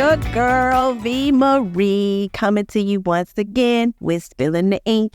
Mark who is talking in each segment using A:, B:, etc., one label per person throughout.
A: your girl, V. Marie, coming to you once again with Spilling the Ink.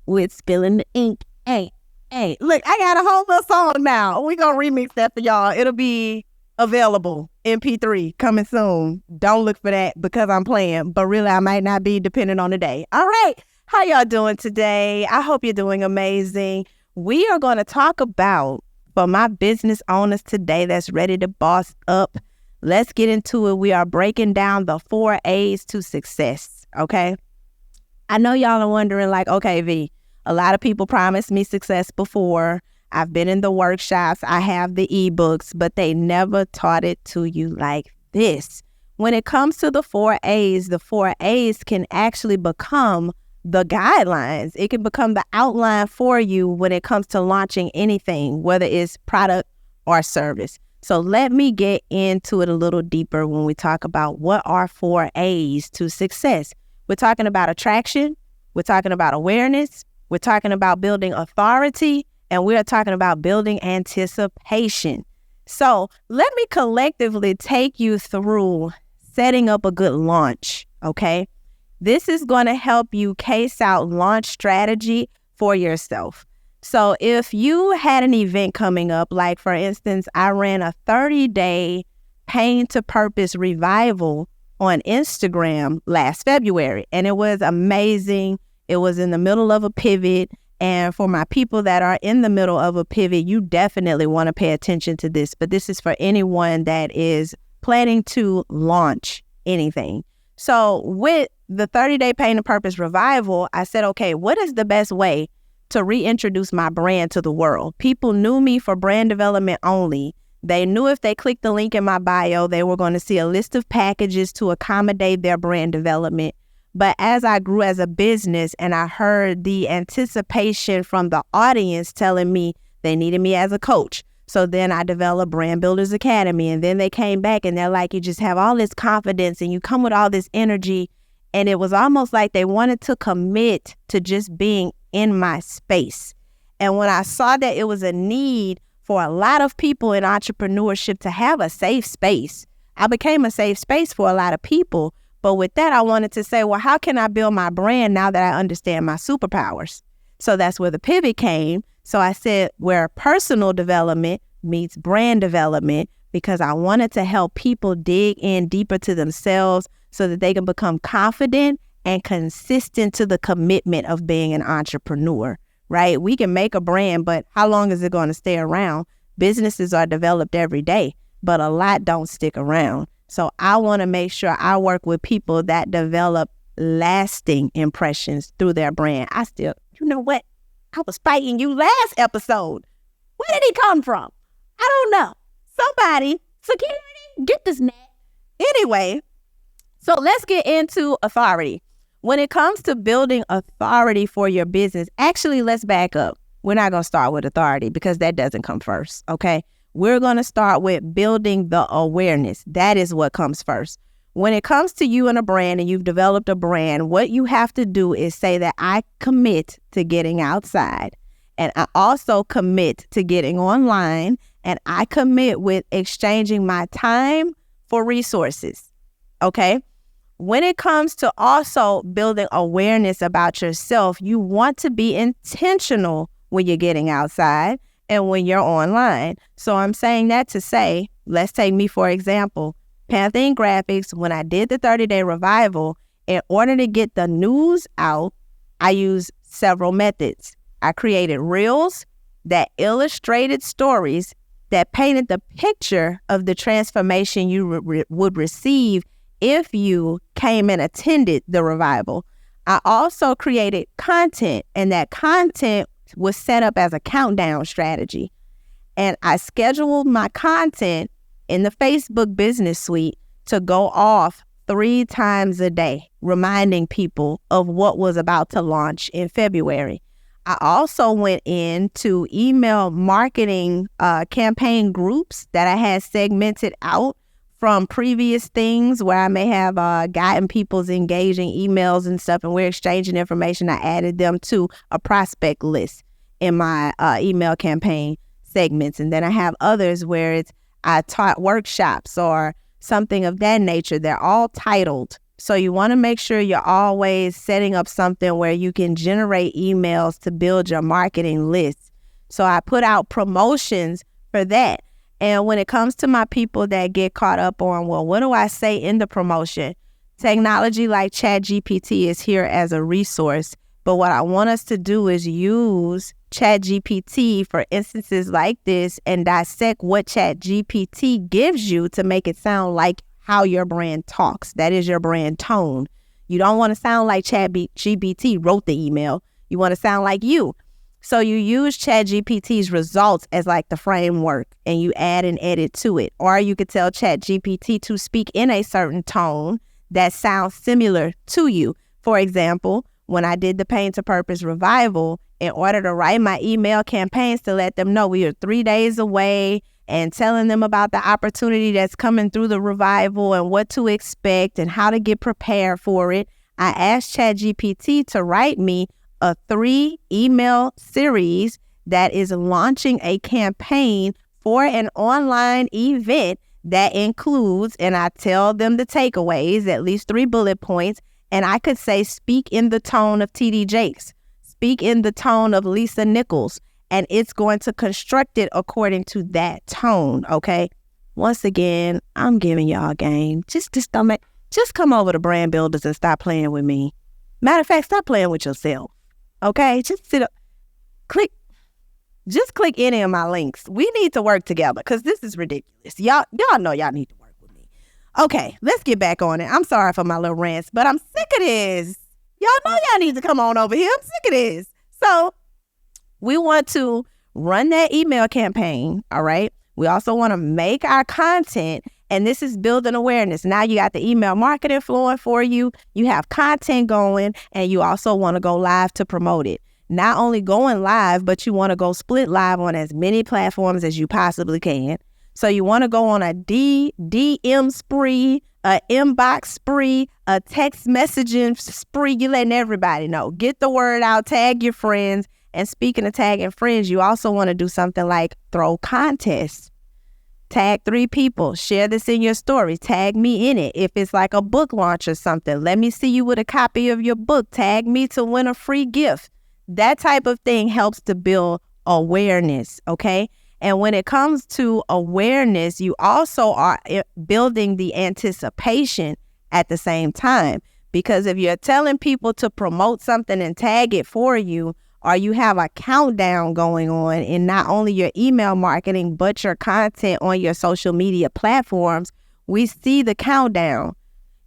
A: With Spilling the Ink. Look, I got a whole little song now. We're going to remix that for y'all. It'll be available, MP3, coming soon. Don't look for that because I'm playing, but really I might not be depending on the day. All right, how y'all doing today? I hope you're doing amazing. We are going to talk about, for my business owners today that's ready to boss up, let's get into it. We are breaking down the 4 A's to success, okay? I know y'all are wondering like, okay, V, a lot of people promised me success before. I've been in the workshops. I have the ebooks, but they never taught it to you like this. When it comes to the 4 A's can actually become the guidelines. It can become the outline for you when it comes to launching anything, whether it's product or service. So let me get into it a little deeper when we talk about what are 4 A's to success. We're talking about attraction. We're talking about awareness. We're talking about building authority. And we're talking about building anticipation. So let me collectively take you through setting up a good launch, okay? This is going to help you case out launch strategy for yourself. So if you had an event coming up, like for instance, I ran a 30-day Pain to Purpose revival on Instagram last February, and it was amazing. It was in the middle of a pivot. And for my people that are in the middle of a pivot, you definitely want to pay attention to this. But this is for anyone that is planning to launch anything. So with the 30-day Pain to Purpose revival, I said, okay, what is the best way to reintroduce my brand to the world? People knew me for brand development only. They knew if they clicked the link in my bio, they were going to see a list of packages to accommodate their brand development. But as I grew as a business and I heard the anticipation from the audience telling me they needed me as a coach. So then I developed Brand Builders Academy, and then they came back and they're like, you just have all this confidence and you come with all this energy. And it was almost like they wanted to commit to just being in my space. And when I saw that it was a need for a lot of people in entrepreneurship to have a safe space, I became a safe space for a lot of people. But with that, I wanted to say, well, how can I build my brand now that I understand my superpowers? So that's where the pivot came. So I said where personal development meets brand development, because I wanted to help people dig in deeper to themselves so that they can become confident and consistent to the commitment of being an entrepreneur, right? We can make a brand, but how long is it going to stay around? Businesses are developed every day, but a lot don't stick around. So I want to make sure I work with people that develop lasting impressions through their brand. You know what? I was fighting you last episode. Where did he come from? I don't know. Somebody, security, get this net. Anyway, so let's get into authority. When it comes to building authority for your business, actually, let's back up. We're not going to start with authority because that doesn't come first, okay? We're going to start with building the awareness. That is what comes first. When it comes to you and a brand and you've developed a brand, what you have to do is say that I commit to getting outside, and I also commit to getting online, and I commit with exchanging my time for resources. Okay? When it comes to also building awareness about yourself, you want to be intentional when you're getting outside and when you're online. So I'm saying that to say, let's take me for example, Pantheon Graphics. When I did the 30-day revival, in order to get the news out, I used several methods. I created reels that illustrated stories that painted the picture of the transformation you would receive if you came and attended the revival. I also created content, and that content was set up as a countdown strategy. And I scheduled my content in the Facebook business suite to go off 3 times a day, reminding people of what was about to launch in February. I also went into email marketing campaign groups that I had segmented out from previous things where I may have gotten people's engaging emails and stuff, and we're exchanging information. I added them to a prospect list in my email campaign segments. And then I have others where I taught workshops or something of that nature. They're all titled. So you want to make sure you're always setting up something where you can generate emails to build your marketing list. So I put out promotions for that. And when it comes to my people that get caught up on, well, what do I say in the promotion? Technology like ChatGPT is here as a resource. But what I want us to do is use ChatGPT for instances like this and dissect what ChatGPT gives you to make it sound like how your brand talks. That is your brand tone. You don't want to sound like ChatGPT wrote the email. You want to sound like you. So you use ChatGPT's results as like the framework and you add and edit to it. Or you could tell ChatGPT to speak in a certain tone that sounds similar to you. For example, when I did the Pain to Purpose revival, in order to write my email campaigns to let them know we are 3 days away and telling them about the opportunity that's coming through the revival and what to expect and how to get prepared for it, I asked ChatGPT to write me a 3-email series that is launching a campaign for an online event that includes, and I tell them the takeaways, at least 3 bullet points, and I could say, speak in the tone of TD Jakes, speak in the tone of Lisa Nichols, and it's going to construct it according to that tone, okay? Once again, I'm giving y'all a game. Just come over to Brand Builders and stop playing with me. Matter of fact, stop playing with yourself, okay? Just sit up, click any of my links. We need to work together because this is ridiculous. Y'all know y'all need to work with me. Okay, let's get back on it. I'm sorry for my little rants, but I'm sick of this. Y'all know y'all need to come on over here. I'm sick of this. So we want to run that email campaign, all right? We also want to make our content, and this is building awareness. Now you got the email marketing flowing for you. You have content going, and you also want to go live to promote it. Not only going live, but you want to go split live on as many platforms as you possibly can. So you want to go on a DM spree, a inbox spree, a text messaging spree. You letting everybody know. Get the word out, tag your friends. And speaking of tagging friends, you also want to do something like throw contests. Tag 3 people. Share this in your story. Tag me in it. If it's like a book launch or something, let me see you with a copy of your book. Tag me to win a free gift. That type of thing helps to build awareness, okay? And when it comes to awareness, you also are building the anticipation at the same time. Because if you're telling people to promote something and tag it for you, or you have a countdown going on in not only your email marketing, but your content on your social media platforms, we see the countdown.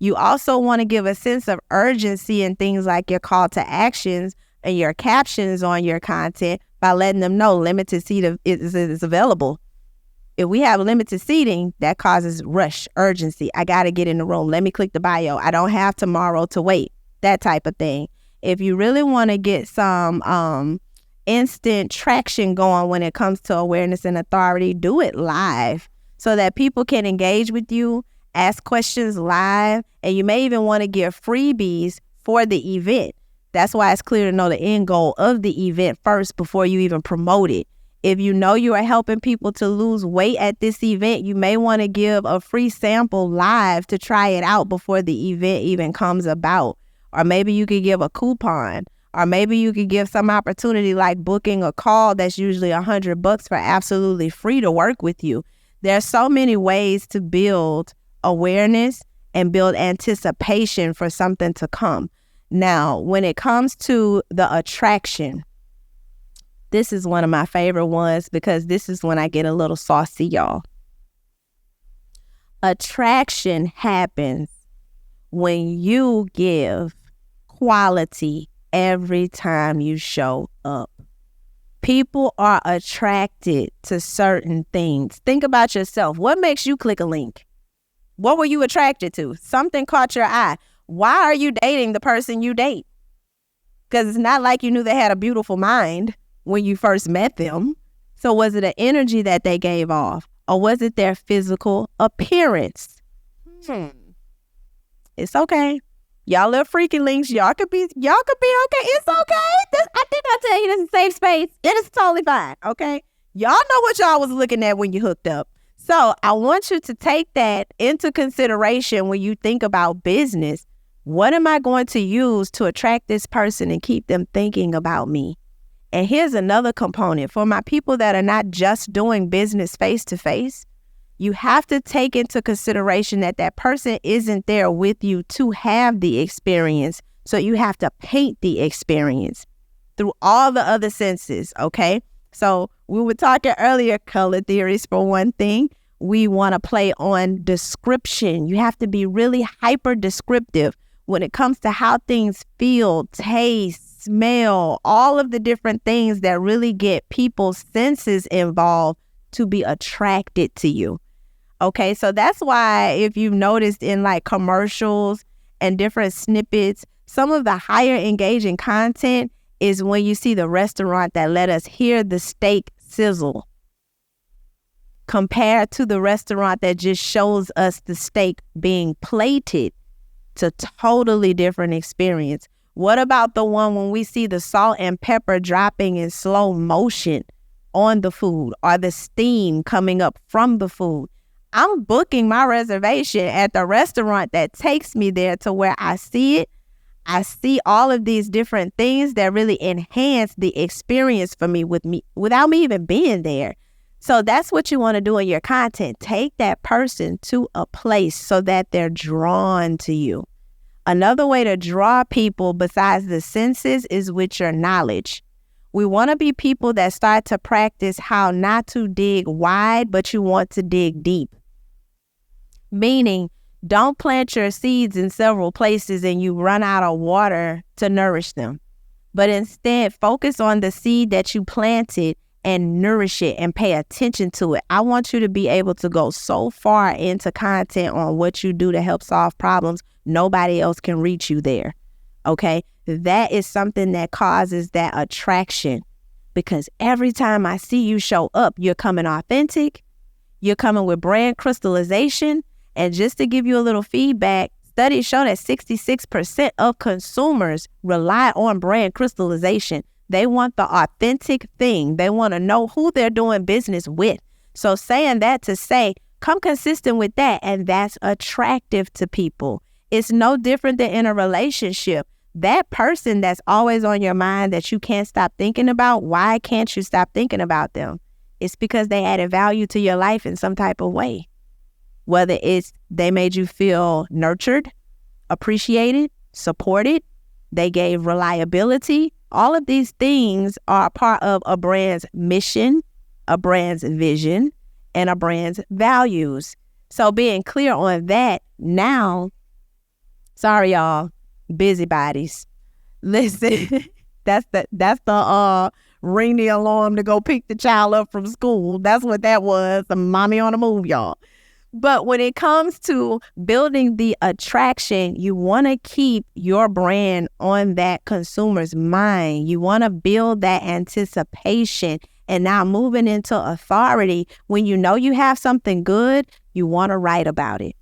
A: You also want to give a sense of urgency in things like your call to actions and your captions on your content by letting them know limited seat is available. If we have limited seating, that causes rush, urgency. I got to get in the room. Let me click the bio. I don't have tomorrow to wait. That type of thing. If you really want to get some instant traction going when it comes to awareness and authority, do it live so that people can engage with you, ask questions live, and you may even want to give freebies for the event. That's why it's clear to know the end goal of the event first before you even promote it. If you know you are helping people to lose weight at this event, you may want to give a free sample live to try it out before the event even comes about. Or maybe you could give a coupon, or maybe you could give some opportunity like booking a call that's usually $100 for absolutely free to work with you. There's so many ways to build awareness and build anticipation for something to come. Now, when it comes to the attraction, this is one of my favorite ones because this is when I get a little saucy, y'all. Attraction happens when you give quality every time you show up. People are attracted to certain things. Think about yourself. What makes you click a link? What were you attracted to? Something caught your eye. Why are you dating the person you date? Because it's not like you knew they had a beautiful mind when you first met them. So was it an energy that they gave off? Or was it their physical appearance? It's okay. Y'all little freaky links, y'all could be okay. It's okay. I did not tell you this is a safe space. It is totally fine, okay? Y'all know what y'all was looking at when you hooked up. So I want you to take that into consideration when you think about business. What am I going to use to attract this person and keep them thinking about me? And here's another component. For my people that are not just doing business face to face, you have to take into consideration that that person isn't there with you to have the experience. So you have to paint the experience through all the other senses, okay? So we were talking earlier, color theories for one thing. We want to play on description. You have to be really hyper descriptive when it comes to how things feel, taste, smell, all of the different things that really get people's senses involved to be attracted to you. Okay, so that's why if you've noticed in like commercials and different snippets, some of the higher engaging content is when you see the restaurant that let us hear the steak sizzle compared to the restaurant that just shows us the steak being plated. It's a totally different experience. What about the one when we see the salt and pepper dropping in slow motion on the food or the steam coming up from the food? I'm booking my reservation at the restaurant that takes me there to where I see it. I see all of these different things that really enhance the experience for me without me even being there. So that's what you want to do in your content. Take that person to a place so that they're drawn to you. Another way to draw people besides the senses is with your knowledge. We want to be people that start to practice how not to dig wide, but you want to dig deep. Meaning, don't plant your seeds in several places and you run out of water to nourish them. But instead, focus on the seed that you planted and nourish it and pay attention to it. I want you to be able to go so far into content on what you do to help solve problems. Nobody else can reach you there. Okay? That is something that causes that attraction, because every time I see you show up, you're coming authentic. You're coming with brand crystallization. And just to give you a little feedback, studies show that 66% of consumers rely on brand crystallization. They want the authentic thing. They want to know who they're doing business with. So saying that to say, come consistent with that, and that's attractive to people. It's no different than in a relationship. That person that's always on your mind that you can't stop thinking about, why can't you stop thinking about them? It's because they added value to your life in some type of way. Whether it's they made you feel nurtured, appreciated, supported, they gave reliability. All of these things are part of a brand's mission, a brand's vision, and a brand's values. So being clear on that now, sorry y'all, busybodies. Listen, that's the ring the alarm to go pick the child up from school. That's what that was. The mommy on the move, y'all. But when it comes to building the attraction, you want to keep your brand on that consumer's mind. You want to build that anticipation. And now moving into authority, when you know you have something good, you want to write about it.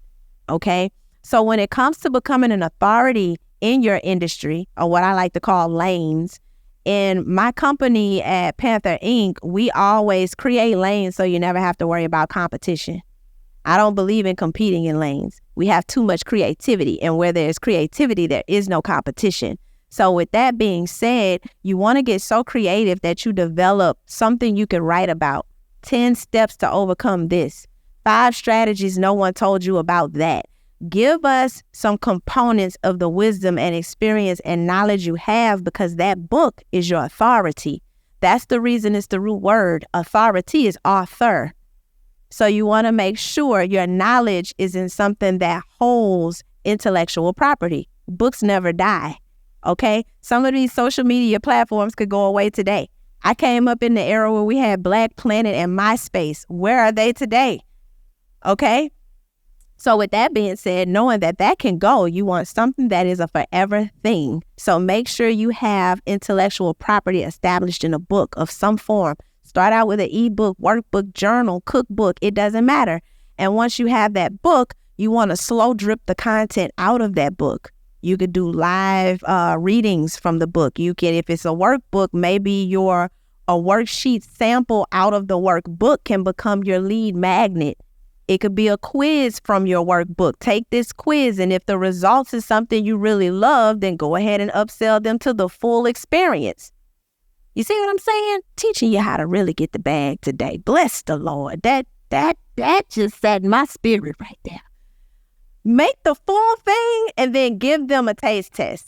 A: Okay? So when it comes to becoming an authority in your industry, or what I like to call lanes, in my company at Panther Inc., we always create lanes so you never have to worry about competition. I don't believe in competing in lanes. We have too much creativity, and where there's creativity, there is no competition. So with that being said, you want to get so creative that you develop something you can write about. 10 steps to overcome this. 5 strategies no one told you about that. Give us some components of the wisdom and experience and knowledge you have, because that book is your authority. That's the reason it's the root word. Authority is author. So you want to make sure your knowledge is in something that holds intellectual property. Books never die, okay? Some of these social media platforms could go away today. I came up in the era where we had Black Planet and MySpace. Where are they today? Okay? So with that being said, knowing that that can go, you want something that is a forever thing. So make sure you have intellectual property established in a book of some form. Start out with an ebook, workbook, journal, cookbook. It doesn't matter. And once you have that book, you want to slow drip the content out of that book. You could do live readings from the book. You can, if it's a workbook, maybe a worksheet sample out of the workbook can become your lead magnet It could be a quiz from your workbook. Take this quiz, and if the results is something you really love, then go ahead and upsell them to the full experience. You see what I'm saying? Teaching you how to really get the bag today. Bless the Lord. That just set my spirit right there. Make the full thing and then give them a taste test.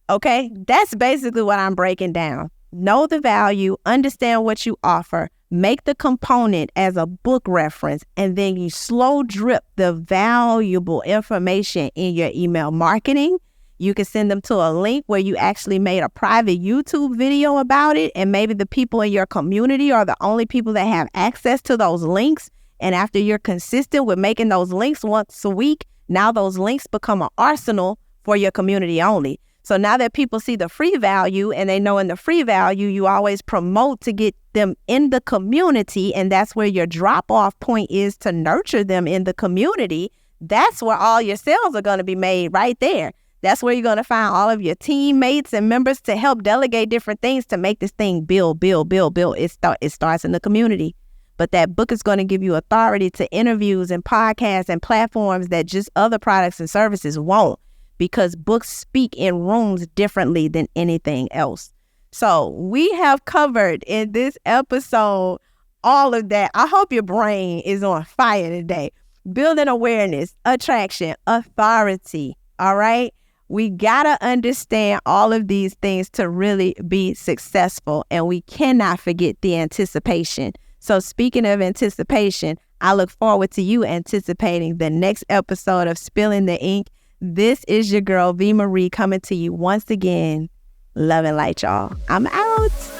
A: Okay? That's basically what I'm breaking down. Know the value, understand what you offer, make the component as a book reference, and then you slow drip the valuable information in your email marketing. You can send them to a link where you actually made a private YouTube video about it, and maybe the people in your community are the only people that have access to those links. And after you're consistent with making those links once a week, now those links become an arsenal for your community only. So now that people see the free value and they know in the free value, you always promote to get them in the community. And that's where your drop-off point is, to nurture them in the community. That's where all your sales are going to be made, right there. That's where you're going to find all of your teammates and members to help delegate different things to make this thing build. It starts in the community. But that book is going to give you authority to interviews and podcasts and platforms that just other products and services won't, because books speak in rooms differently than anything else. So we have covered in this episode all of that. I hope your brain is on fire today. Building awareness, attraction, authority. All right. We got to understand all of these things to really be successful. And we cannot forget the anticipation. So speaking of anticipation, I look forward to you anticipating the next episode of Spilling the Ink. This is your girl, V. Marie, coming to you once again. Love and light, y'all. I'm out.